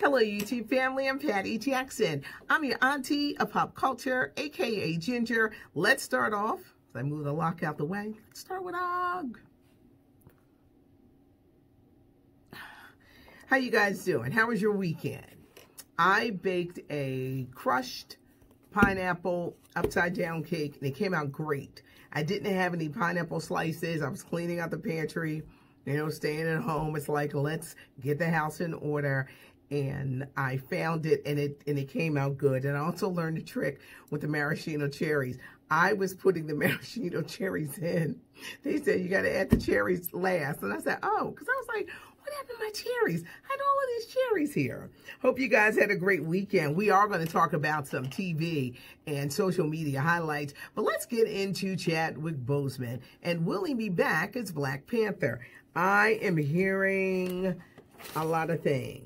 Hello, YouTube family. I'm Patty Jackson. I'm your auntie of pop culture, aka Ginger. Let's start off. As I move the lock out the way, let's start with Og. How you guys doing? How was your weekend? I baked a crushed pineapple upside down cake and it came out great. I didn't have any pineapple slices. I was cleaning out the pantry, staying at home. It's like, let's get the house in order. And I found it and it came out good. And I also learned a trick with the maraschino cherries. I was putting the maraschino cherries in. They said you got to add the cherries last. And I said, oh, because I was like, what happened to my cherries? I had all of these cherries here. Hope you guys had a great weekend. We are going to talk about some TV and social media highlights. But let's get into Chadwick Boseman. And will he be back as Black Panther? I am hearing a lot of things.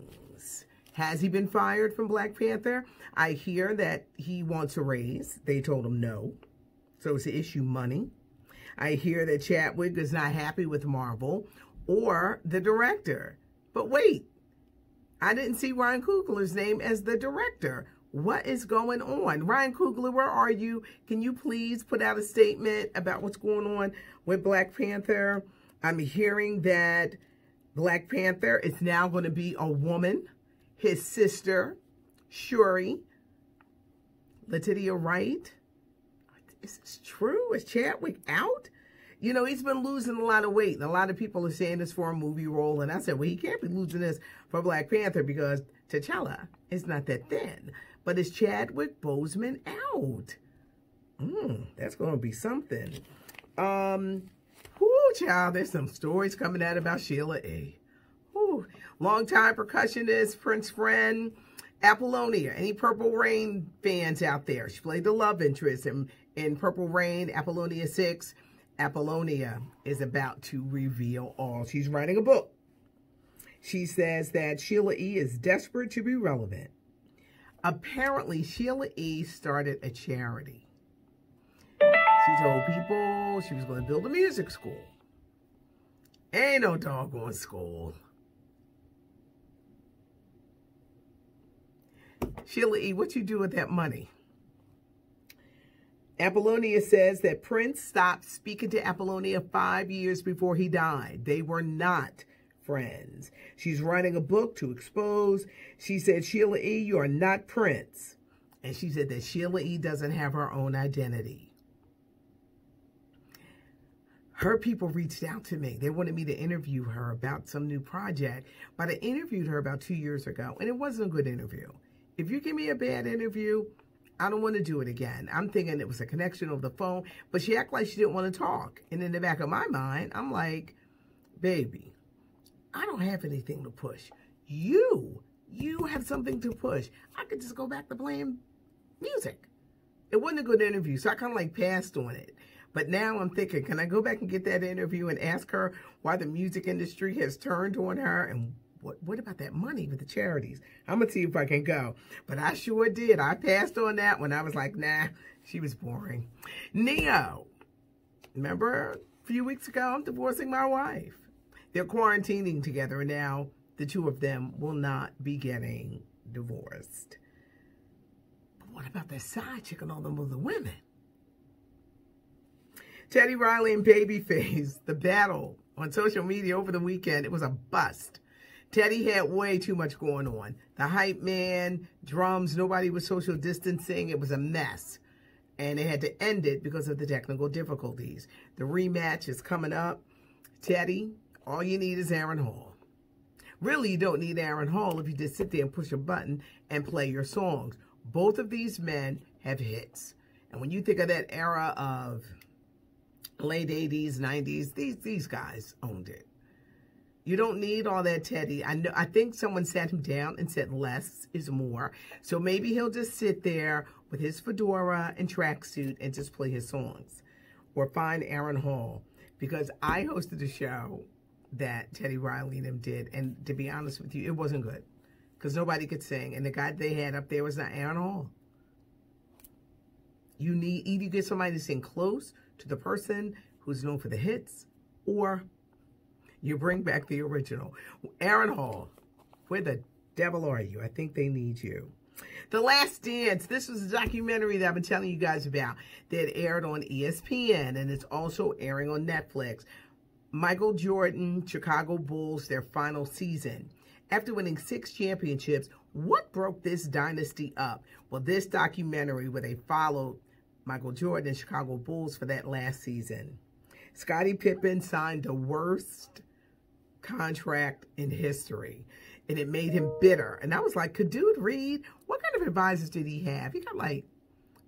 Has he been fired from Black Panther? I hear that he wants a raise. They told him no. So it's to issue money. I hear that Chadwick is not happy with Marvel or the director. But wait, I didn't see Ryan Coogler's name as the director. What is going on? Ryan Coogler, where are you? Can you please put out a statement about what's going on with Black Panther? I'm hearing that Black Panther is now going to be a woman. His sister, Shuri. Letitia Wright. Is this true? Is Chadwick out? He's been losing a lot of weight. And a lot of people are saying this for a movie role. And I said, well, he can't be losing this for Black Panther because T'Challa is not that thin. But is Chadwick Boseman out? That's going to be something. Child, there's some stories coming out about Sheila A. Longtime percussionist, Prince friend, Apollonia. Any Purple Rain fans out there? She played the love interest in Purple Rain, Apollonia 6. Apollonia is about to reveal all. She's writing a book. She says that Sheila E. is desperate to be relevant. Apparently, Sheila E. started a charity. She told people she was going to build a music school. Ain't no doggone school. Sheila E., what you do with that money? Apollonia says that Prince stopped speaking to Apollonia 5 years before he died. They were not friends. She's writing a book to expose. She said, Sheila E., you are not Prince. And she said that Sheila E. doesn't have her own identity. Her people reached out to me. They wanted me to interview her about some new project. But I interviewed her about 2 years ago, and it wasn't a good interview. If you give me a bad interview, I don't want to do it again. I'm thinking it was a connection over the phone, but she acted like she didn't want to talk. And in the back of my mind, I'm like, baby, I don't have anything to push. You have something to push. I could just go back to playing music. It wasn't a good interview, so I kind of like passed on it. But now I'm thinking, can I go back and get that interview and ask her why the music industry has turned on her and what about that money with the charities? I'm going to see if I can go. But I sure did. I passed on that one. I was like, nah, she was boring. Neo. Remember a few weeks ago, I'm divorcing my wife. They're quarantining together, and now the two of them will not be getting divorced. But what about that side chick and all them other women? Teddy Riley and Babyface, the battle on social media over the weekend, it was a bust. Teddy had way too much going on. The hype man, drums, nobody was social distancing. It was a mess. And they had to end it because of the technical difficulties. The rematch is coming up. Teddy, all you need is Aaron Hall. Really, you don't need Aaron Hall if you just sit there and push a button and play your songs. Both of these men have hits. And when you think of that era of late 80s, 90s, these guys owned it. You don't need all that Teddy. I think someone sat him down and said less is more. So maybe he'll just sit there with his fedora and tracksuit and just play his songs. Or find Aaron Hall. Because I hosted a show that Teddy Riley and him did. And to be honest with you, it wasn't good. Because nobody could sing. And the guy they had up there was not Aaron Hall. You need either get somebody to sing close to the person who's known for the hits, or you bring back the original. Aaron Hall, where the Devil are you? I think they need you. The Last Dance. This was a documentary that I've been telling you guys about that aired on ESPN, and it's also airing on Netflix. Michael Jordan, Chicago Bulls, their final season. After winning 6 championships, what broke this dynasty up? Well, this documentary where they followed Michael Jordan and Chicago Bulls for that last season. Scottie Pippen signed the worst contract in history, and it made him bitter. And I was like, could dude read? What kind of advisors did he have? He got like,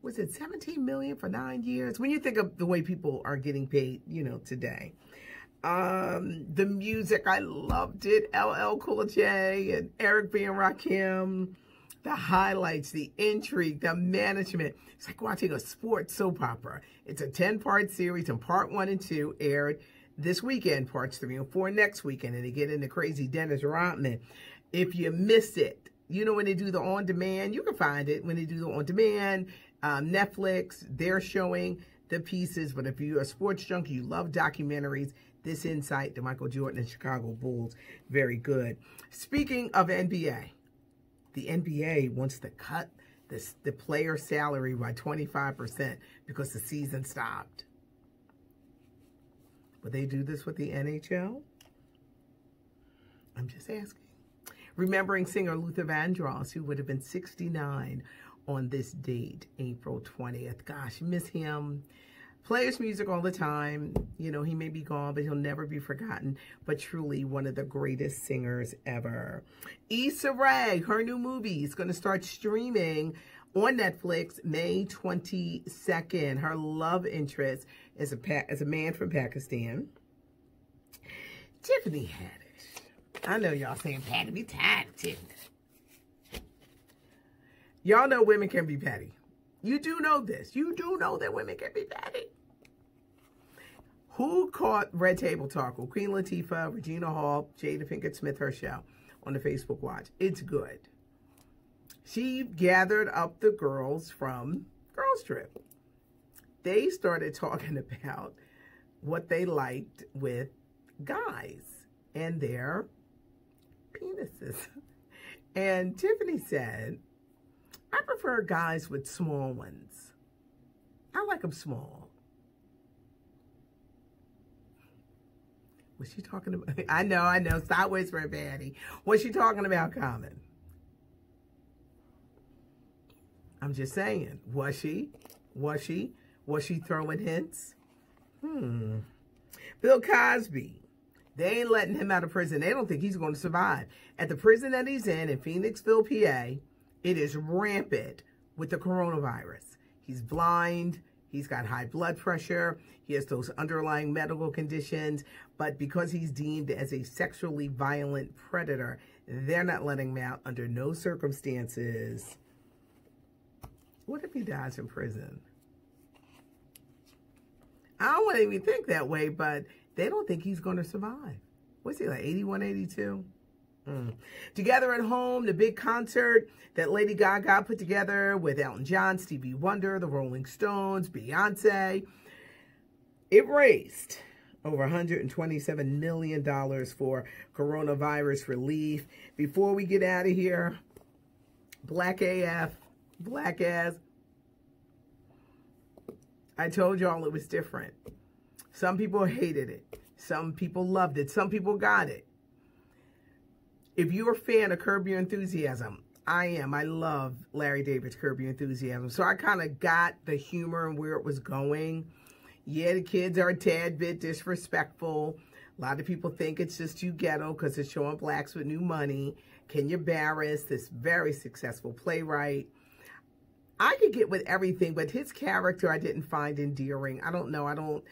was it $17 million for 9 years? When you think of the way people are getting paid, you know, today. The music, I loved it. LL Cool J and Eric B. and Rakim. The highlights, the intrigue, the management. It's like watching a sports soap opera. It's a 10-part series, and part 1 and 2 aired this weekend, parts 3 and 4 next weekend, and they get into crazy Dennis Rodman. If you miss it, you know, when they do the on-demand, you can find it when they do the on-demand, Netflix, they're showing the pieces. But if you're a sports junkie, you love documentaries, this insight to Michael Jordan and Chicago Bulls, very good. Speaking of NBA, the NBA wants to cut the player salary by 25% because the season stopped. Would they do this with the NHL? I'm just asking. Remembering singer Luther Vandross, who would have been 69 on this date, April 20th. Gosh, miss him. Plays music all the time. You know, he may be gone, but he'll never be forgotten. But truly one of the greatest singers ever. Issa Rae, her new movie is going to start streaming on Netflix May 22nd. Her love interest is a man from Pakistan. Tiffany Haddish. I know y'all saying Patty be tired of Tiffany. Y'all know women can be petty. You do know this. You do know that women can be petty. Who caught Red Table Talk with Queen Latifah, Regina Hall, Jada Pinkett Smith, her show on the Facebook Watch? It's good. She gathered up the girls from Girls Trip. They started talking about what they liked with guys and their penises. And Tiffany said, I prefer guys with small ones. I like them small. Was she talking about? I know. Stop whispering, Patty. Was she talking about Common? I'm just saying. Was she? Was she throwing hints? Bill Cosby. They ain't letting him out of prison. They don't think he's going to survive. At the prison that he's in Phoenixville, PA, it is rampant with the coronavirus. He's blind. He's got high blood pressure. He has those underlying medical conditions. But because he's deemed as a sexually violent predator, they're not letting him out under no circumstances. What if he dies in prison? I don't want to even think that way, but they don't think he's going to survive. What's he, like 81, 82? Together at Home, the big concert that Lady Gaga put together with Elton John, Stevie Wonder, the Rolling Stones, Beyonce. It raised over $127 million for coronavirus relief. Before we get out of here, Black AF, Black ass. I told y'all it was different. Some people hated it. Some people loved it. Some people got it. If you're a fan of Curb Your Enthusiasm, I am. I love Larry David's Curb Your Enthusiasm. So I kind of got the humor and where it was going. Yeah, the kids are a tad bit disrespectful. A lot of people think it's just too ghetto because it's showing blacks with new money. Kenya Barris, this very successful playwright. I could get with everything, but his character I didn't find endearing. I don't know.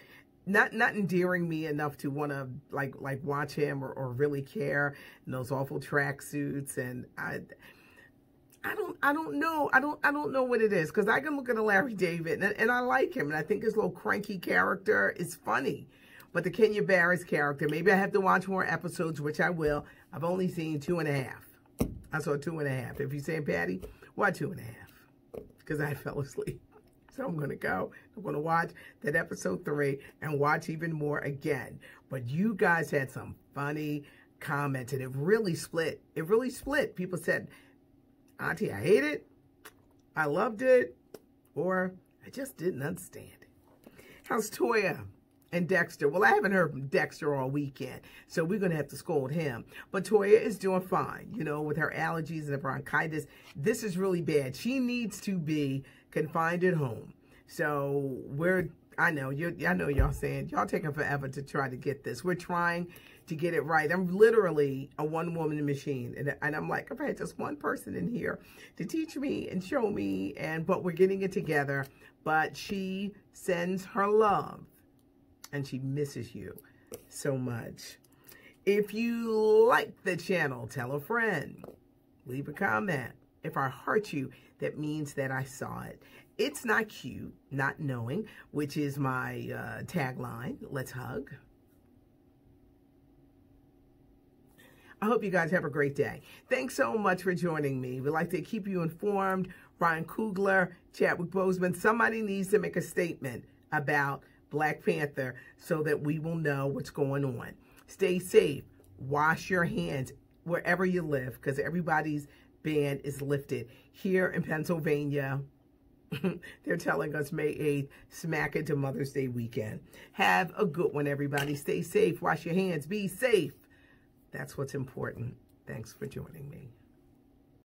Not endearing me enough to want to like watch him or really care in those awful tracksuits. And I don't know what it is, because I can look at a Larry David and I like him, and I think his little cranky character is funny. But the Kenya Barris character, maybe I have to watch more episodes, which I will. I've only seen 2.5. I saw 2.5. If you're saying, Patty, why 2.5? Because I fell asleep. So I'm going to go. I'm going to watch that episode 3 and watch even more again. But you guys had some funny commented. It really split. It really split. People said, Auntie, I hate it. I loved it. Or I just didn't understand it. How's Toya and Dexter? Well, I haven't heard from Dexter all weekend, so we're going to have to scold him. But Toya is doing fine, you know, with her allergies and the bronchitis. This is really bad. She needs to be confined at home. So I know y'all saying, y'all taking forever to try to get this. We're trying to get it right. I'm literally a one-woman machine. And I'm like, if I had just one person in here to teach me and show me, but we're getting it together. But she sends her love, and she misses you so much. If you like the channel, tell a friend. Leave a comment. If I hurt you, that means that I saw it. It's not cute, not knowing, which is my tagline. Let's hug. I hope you guys have a great day. Thanks so much for joining me. We'd like to keep you informed. Ryan Coogler, Chadwick Boseman, somebody needs to make a statement about Black Panther so that we will know what's going on. Stay safe. Wash your hands wherever you live, because everybody's ban is lifted. Here in Pennsylvania, they're telling us May 8th, smack into Mother's Day weekend. Have a good one, everybody. Stay safe. Wash your hands. Be safe. That's what's important. Thanks for joining me.